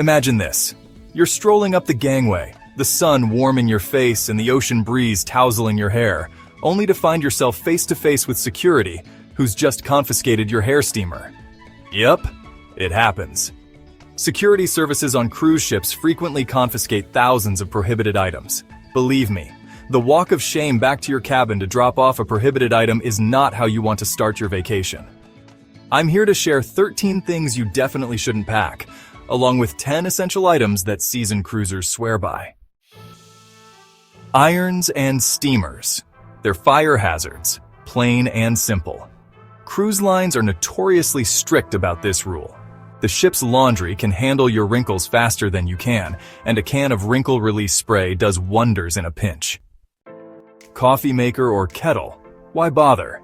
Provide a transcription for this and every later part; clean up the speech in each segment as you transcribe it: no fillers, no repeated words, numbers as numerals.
Imagine this. You're strolling up the gangway, the sun warm in your face and the ocean breeze tousling your hair, only to find yourself face to face with security, who's just confiscated your hair steamer. Yep, it happens. Security services on cruise ships frequently confiscate thousands of prohibited items. Believe me, the walk of shame back to your cabin to drop off a prohibited item is not how you want to start your vacation. I'm here to share 13 things you definitely shouldn't pack, along with 10 essential items that seasoned cruisers swear by. Irons and steamers. They're fire hazards, plain and simple. Cruise lines are notoriously strict about this rule. The ship's laundry can handle your wrinkles faster than you can, and a can of wrinkle release spray does wonders in a pinch. Coffee maker or kettle? Why bother?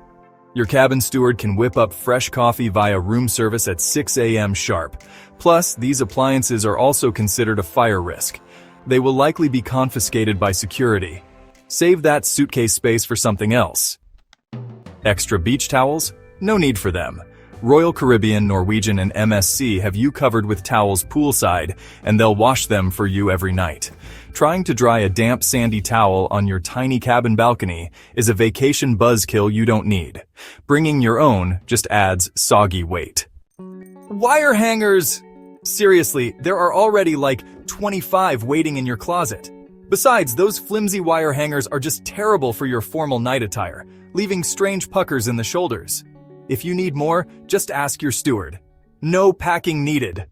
Your cabin steward can whip up fresh coffee via room service at 6 a.m. sharp. Plus, these appliances are also considered a fire risk. They will likely be confiscated by security. Save that suitcase space for something else. Extra beach towels? No need for them. Royal Caribbean, Norwegian, and MSC have you covered with towels poolside, and they'll wash them for you every night. Trying to dry a damp, sandy towel on your tiny cabin balcony is a vacation buzzkill you don't need. Bringing your own just adds soggy weight. Wire hangers! Seriously, there are already like 25 waiting in your closet. Besides, those flimsy wire hangers are just terrible for your formal night attire, leaving strange puckers in the shoulders. If you need more, just ask your steward. No packing needed.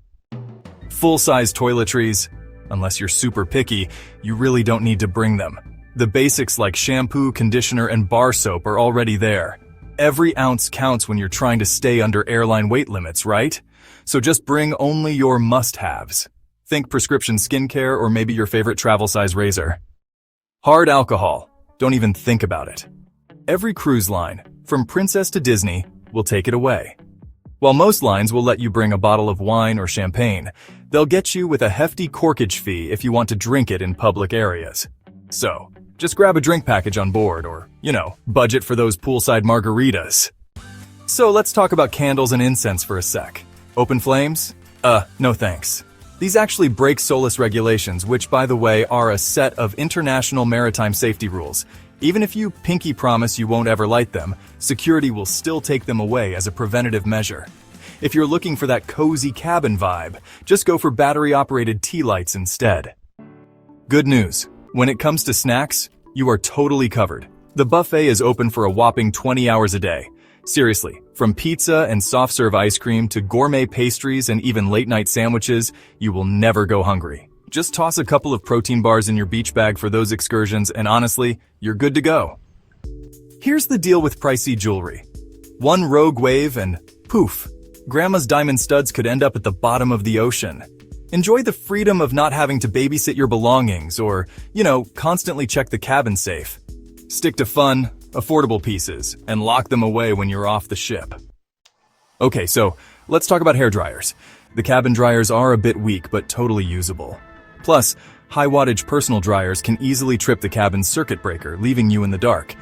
Full-size toiletries. Unless you're super picky, you really don't need to bring them. The basics like shampoo, conditioner, and bar soap are already there. Every ounce counts when you're trying to stay under airline weight limits, right? So just bring only your must-haves. Think prescription skincare or maybe your favorite travel-size razor. Hard alcohol. Don't even think about it. Every cruise line, from Princess to Disney, will take it away. While most lines will let you bring a bottle of wine or champagne, they'll get you with a hefty corkage fee if you want to drink it in public areas. So, just grab a drink package on board or, budget for those poolside margaritas. So let's talk about candles and incense for a sec. Open flames? No thanks. These actually break SOLAS regulations, which, by the way, are a set of international maritime safety rules. Even if you pinky promise you won't ever light them, security will still take them away as a preventative measure. If you're looking for that cozy cabin vibe, just go for battery-operated tea lights instead. Good news. When it comes to snacks, you are totally covered. The buffet is open for a whopping 20 hours a day. Seriously, from pizza and soft-serve ice cream to gourmet pastries and even late-night sandwiches, you will never go hungry. Just toss a couple of protein bars in your beach bag for those excursions, and honestly, you're good to go. Here's the deal with pricey jewelry. One rogue wave and poof, Grandma's diamond studs could end up at the bottom of the ocean. Enjoy the freedom of not having to babysit your belongings or, constantly check the cabin safe. Stick to fun, affordable pieces, and lock them away when you're off the ship. Okay, so let's talk about hair dryers. The cabin dryers are a bit weak, but totally usable. Plus, high-wattage personal dryers can easily trip the cabin's circuit breaker, leaving you in the dark.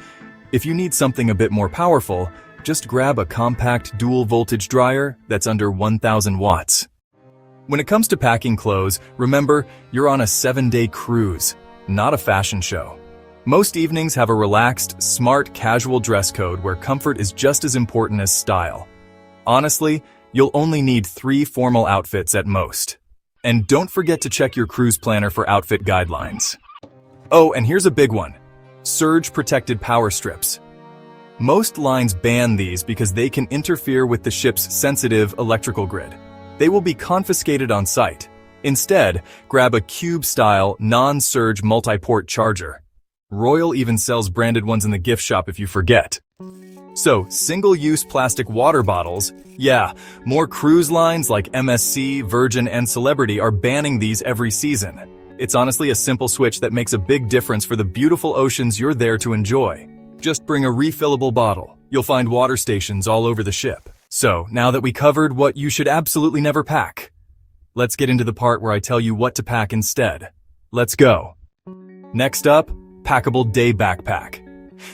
If you need something a bit more powerful, just grab a compact dual-voltage dryer that's under 1,000 watts. When it comes to packing clothes, remember, you're on a 7-day cruise, not a fashion show. Most evenings have a relaxed, smart, casual dress code where comfort is just as important as style. Honestly, you'll only need 3 formal outfits at most. And don't forget to check your cruise planner for outfit guidelines. Oh, and here's a big one. Surge-protected power strips. Most lines ban these because they can interfere with the ship's sensitive electrical grid. They will be confiscated on site. Instead, grab a cube-style, non-surge multi-port charger. Royal even sells branded ones in the gift shop if you forget. So, single-use plastic water bottles, yeah, more cruise lines like MSC, Virgin, and Celebrity are banning these every season. It's honestly a simple switch that makes a big difference for the beautiful oceans you're there to enjoy. Just bring a refillable bottle. You'll find water stations all over the ship. So, now that we covered what you should absolutely never pack, let's get into the part where I tell you what to pack instead. Let's go. Next up, packable day backpack.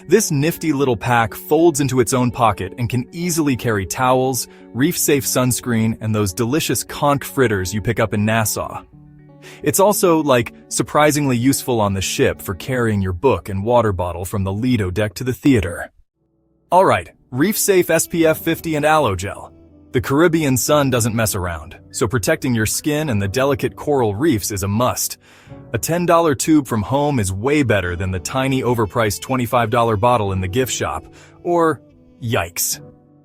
This nifty little pack folds into its own pocket and can easily carry towels, reef-safe sunscreen, and those delicious conch fritters you pick up in Nassau. It's also, surprisingly useful on the ship for carrying your book and water bottle from the Lido deck to the theater. Alright, reef-safe SPF 50 and aloe gel. The Caribbean sun doesn't mess around, so protecting your skin and the delicate coral reefs is a must. A $10 tube from home is way better than the tiny overpriced $25 bottle in the gift shop, or, yikes,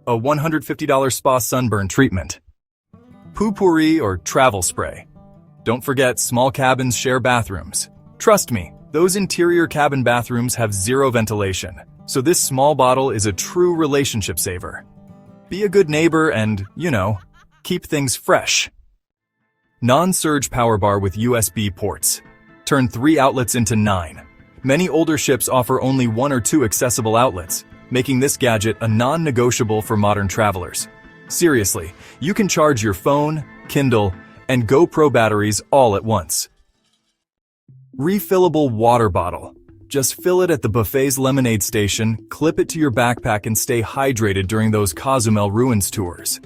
a $150 spa sunburn treatment. Poo-pourri or travel spray. Don't forget, small cabins share bathrooms. Trust me, those interior cabin bathrooms have zero ventilation, so this small bottle is a true relationship saver. Be a good neighbor and, keep things fresh. Non-surge power bar with USB ports. Turn 3 outlets into 9. Many older ships offer only 1 or 2 accessible outlets, making this gadget a non-negotiable for modern travelers. Seriously, you can charge your phone, Kindle, and GoPro batteries all at once. Refillable water bottle. Just fill it at the buffet's lemonade station, clip it to your backpack, and stay hydrated during those Cozumel ruins tours.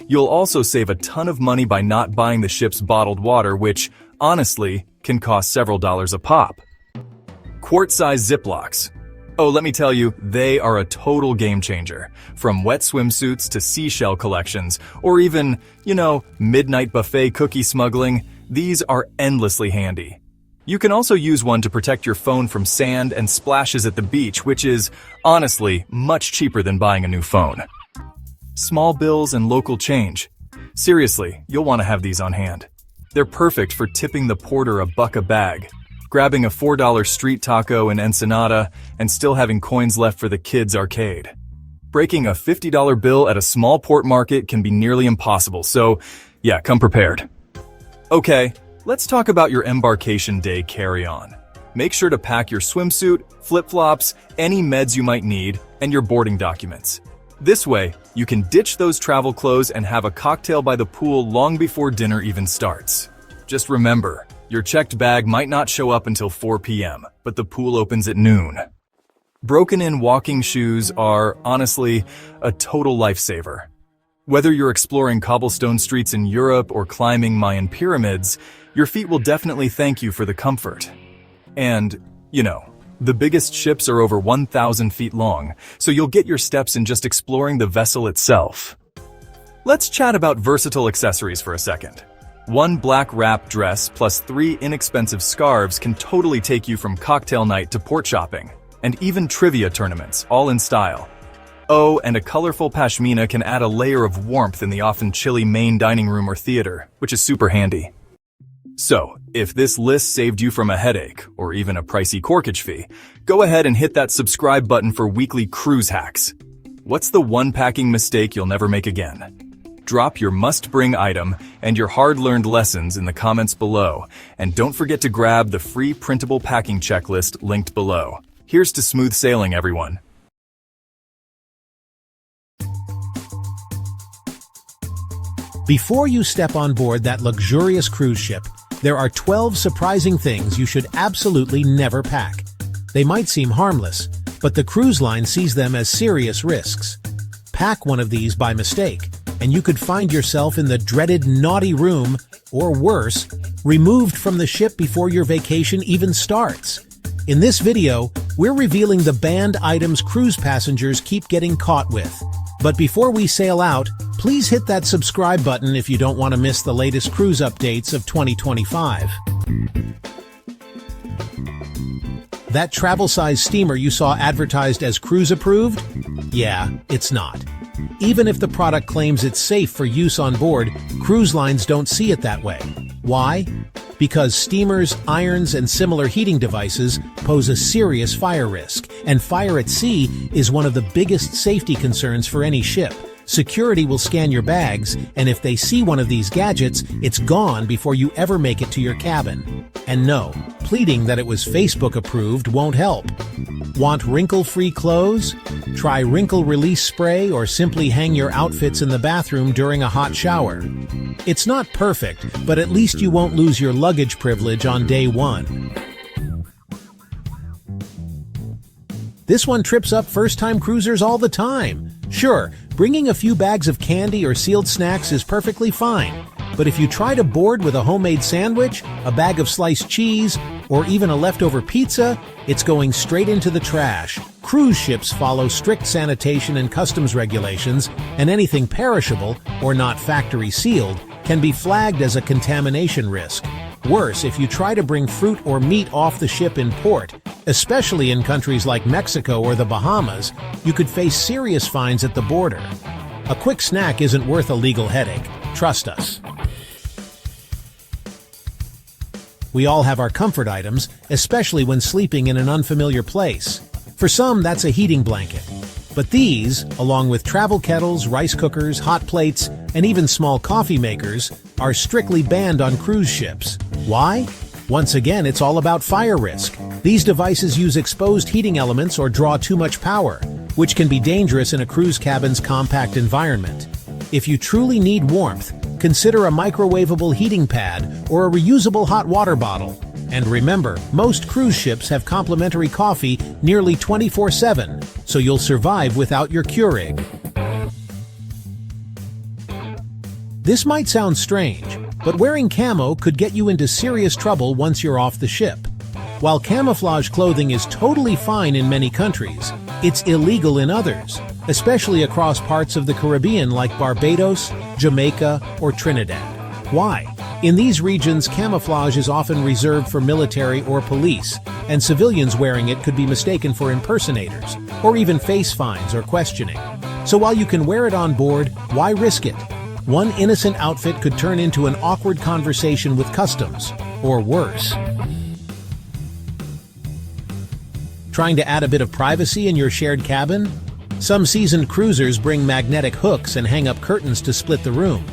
You'll also save a ton of money by not buying the ship's bottled water, which, honestly, can cost several dollars a pop. Quart-size Ziplocs. Oh, let me tell you, they are a total game changer. From wet swimsuits to seashell collections, or even, midnight buffet cookie smuggling, these are endlessly handy. You can also use one to protect your phone from sand and splashes at the beach, which is, honestly, much cheaper than buying a new phone. Small bills and local change. Seriously, you'll want to have these on hand. They're perfect for tipping the porter $1 a bag, grabbing a $4 street taco in Ensenada, and still having coins left for the kids' arcade. Breaking a $50 bill at a small port market can be nearly impossible, so yeah, come prepared. Okay, let's talk about your embarkation day carry-on. Make sure to pack your swimsuit, flip-flops, any meds you might need, and your boarding documents. This way, you can ditch those travel clothes and have a cocktail by the pool long before dinner even starts. Just remember, your checked bag might not show up until 4 p.m., but the pool opens at noon. Broken-in walking shoes are, honestly, a total lifesaver. Whether you're exploring cobblestone streets in Europe or climbing Mayan pyramids, your feet will definitely thank you for the comfort. And, the biggest ships are over 1,000 feet long, so you'll get your steps in just exploring the vessel itself. Let's chat about versatile accessories for a second. One black wrap dress plus 3 inexpensive scarves can totally take you from cocktail night to port shopping, and even trivia tournaments, all in style. Oh, and a colorful pashmina can add a layer of warmth in the often chilly main dining room or theater, which is super handy. So, if this list saved you from a headache, or even a pricey corkage fee, go ahead and hit that subscribe button for weekly cruise hacks. What's the one packing mistake you'll never make again? Drop your must-bring item and your hard-learned lessons in the comments below, and don't forget to grab the free printable packing checklist linked below. Here's to smooth sailing, everyone. Before you step on board that luxurious cruise ship, there are 12 surprising things you should absolutely never pack. They might seem harmless, but the cruise line sees them as serious risks. Pack one of these by mistake, and you could find yourself in the dreaded naughty room, or worse, removed from the ship before your vacation even starts. In this video, we're revealing the banned items cruise passengers keep getting caught with. But before we sail out, please hit that subscribe button if you don't want to miss the latest cruise updates of 2025. That travel-size steamer you saw advertised as cruise-approved? Yeah, it's not. Even if the product claims it's safe for use on board, cruise lines don't see it that way. Why? Because steamers, irons, and similar heating devices pose a serious fire risk, and fire at sea is one of the biggest safety concerns for any ship. Security will scan your bags, and if they see one of these gadgets, it's gone before you ever make it to your cabin. And no, pleading that it was Facebook approved won't help. Want wrinkle-free clothes? Try wrinkle release spray or simply hang your outfits in the bathroom during a hot shower. It's not perfect, but at least you won't lose your luggage privilege on day one. This one trips up first-time cruisers all the time. Sure, bringing a few bags of candy or sealed snacks is perfectly fine. But if you try to board with a homemade sandwich, a bag of sliced cheese, or even a leftover pizza, it's going straight into the trash. Cruise ships follow strict sanitation and customs regulations, and anything perishable, or not factory sealed, can be flagged as a contamination risk. Worse, if you try to bring fruit or meat off the ship in port, especially in countries like Mexico or the Bahamas, you could face serious fines at the border. A quick snack isn't worth a legal headache. Trust us. We all have our comfort items, especially when sleeping in an unfamiliar place. For some, that's a heating blanket. But these, along with travel kettles, rice cookers, hot plates, and even small coffee makers, are strictly banned on cruise ships. Why? Once again, it's all about fire risk. These devices use exposed heating elements or draw too much power, which can be dangerous in a cruise cabin's compact environment. If you truly need warmth, consider a microwavable heating pad or a reusable hot water bottle. And remember, most cruise ships have complimentary coffee nearly 24/7, so you'll survive without your Keurig. This might sound strange, but wearing camo could get you into serious trouble once you're off the ship. While camouflage clothing is totally fine in many countries, it's illegal in others, especially across parts of the Caribbean like Barbados, Jamaica, or Trinidad. Why? In these regions, camouflage is often reserved for military or police, and civilians wearing it could be mistaken for impersonators, or even face fines or questioning. So while you can wear it on board, why risk it? One innocent outfit could turn into an awkward conversation with customs, or worse. Trying to add a bit of privacy in your shared cabin? Some seasoned cruisers bring magnetic hooks and hang up curtains to split the room.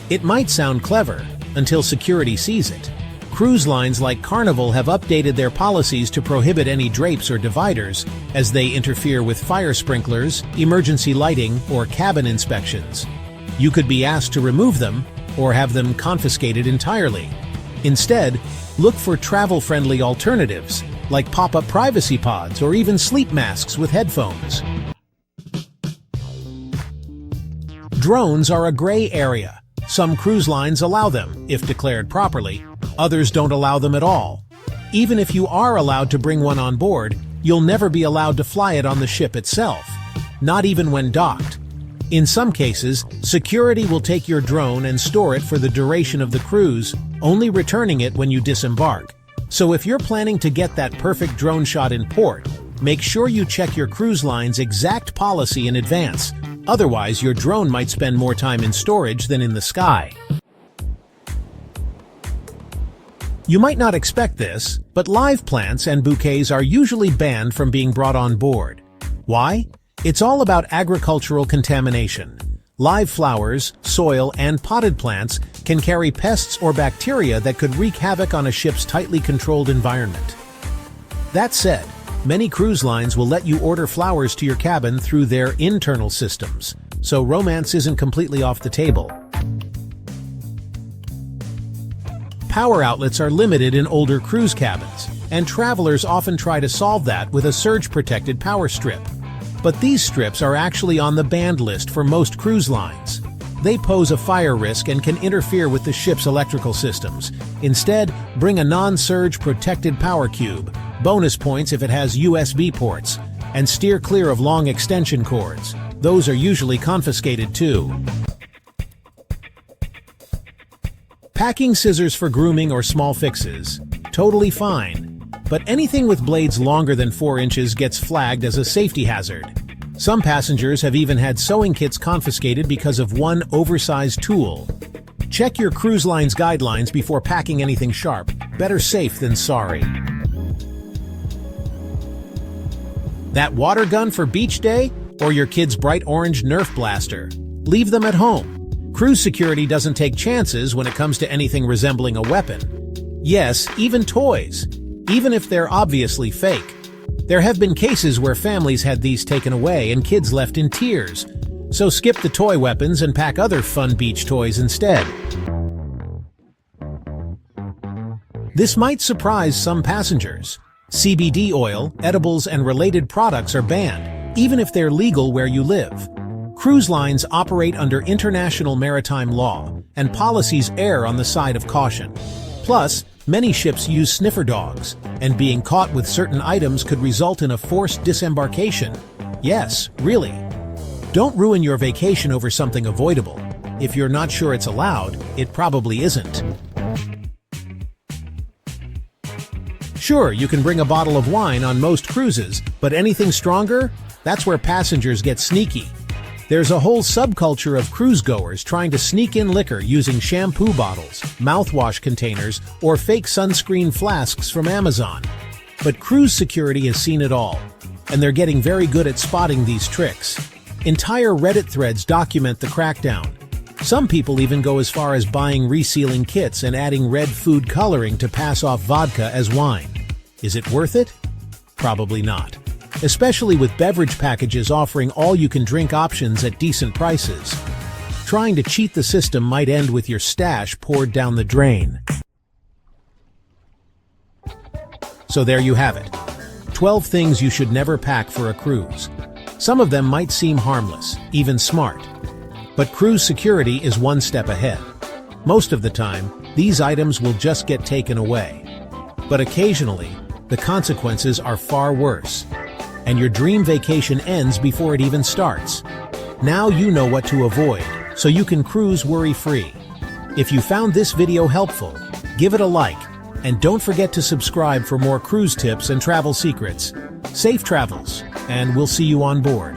It might sound clever, until security sees it. Cruise lines like Carnival have updated their policies to prohibit any drapes or dividers, as they interfere with fire sprinklers, emergency lighting, or cabin inspections. You could be asked to remove them, or have them confiscated entirely. Instead, look for travel-friendly alternatives, like pop-up privacy pods or even sleep masks with headphones. Drones are a gray area. Some cruise lines allow them, if declared properly. Others don't allow them at all. Even if you are allowed to bring one on board, you'll never be allowed to fly it on the ship itself, not even when docked. In some cases, security will take your drone and store it for the duration of the cruise, only returning it when you disembark. So if you're planning to get that perfect drone shot in port, make sure you check your cruise line's exact policy in advance. Otherwise, your drone might spend more time in storage than in the sky. You might not expect this, but live plants and bouquets are usually banned from being brought on board. Why? It's all about agricultural contamination. Live flowers, soil, and potted plants can carry pests or bacteria that could wreak havoc on a ship's tightly controlled environment. That said, many cruise lines will let you order flowers to your cabin through their internal systems, so romance isn't completely off the table. Power outlets are limited in older cruise cabins, and travelers often try to solve that with a surge-protected power strip. But these strips are actually on the banned list for most cruise lines. They pose a fire risk and can interfere with the ship's electrical systems. Instead, bring a non-surge protected power cube, bonus points if it has USB ports, and steer clear of long extension cords. Those are usually confiscated too. Packing scissors for grooming or small fixes, totally fine. But anything with blades longer than 4 inches gets flagged as a safety hazard. Some passengers have even had sewing kits confiscated because of one oversized tool. Check your cruise line's guidelines before packing anything sharp. Better safe than sorry. That water gun for beach day? Or your kid's bright orange Nerf blaster? Leave them at home. Cruise security doesn't take chances when it comes to anything resembling a weapon. Yes, even toys. Even if they're obviously fake. There have been cases where families had these taken away and kids left in tears. So skip the toy weapons and pack other fun beach toys instead. This might surprise some passengers. CBD oil, edibles, and related products are banned, even if they're legal where you live. Cruise lines operate under international maritime law, and policies err on the side of caution. Plus, many ships use sniffer dogs, and being caught with certain items could result in a forced disembarkation. Yes, really. Don't ruin your vacation over something avoidable. If you're not sure it's allowed, it probably isn't. Sure, you can bring a bottle of wine on most cruises, but anything stronger? That's where passengers get sneaky. There's a whole subculture of cruise-goers trying to sneak in liquor using shampoo bottles, mouthwash containers, or fake sunscreen flasks from Amazon. But cruise security has seen it all, and they're getting very good at spotting these tricks. Entire Reddit threads document the crackdown. Some people even go as far as buying resealing kits and adding red food coloring to pass off vodka as wine. Is it worth it? Probably not. Especially with beverage packages offering all-you-can-drink options at decent prices. Trying to cheat the system might end with your stash poured down the drain. So there you have it. 12 things you should never pack for a cruise. Some of them might seem harmless, even smart. But cruise security is one step ahead. Most of the time, these items will just get taken away. But occasionally, the consequences are far worse. And your dream vacation ends before it even starts. Now you know what to avoid, so you can cruise worry-free. If you found this video helpful, give it a like, and don't forget to subscribe for more cruise tips and travel secrets. Safe travels, and we'll see you on board.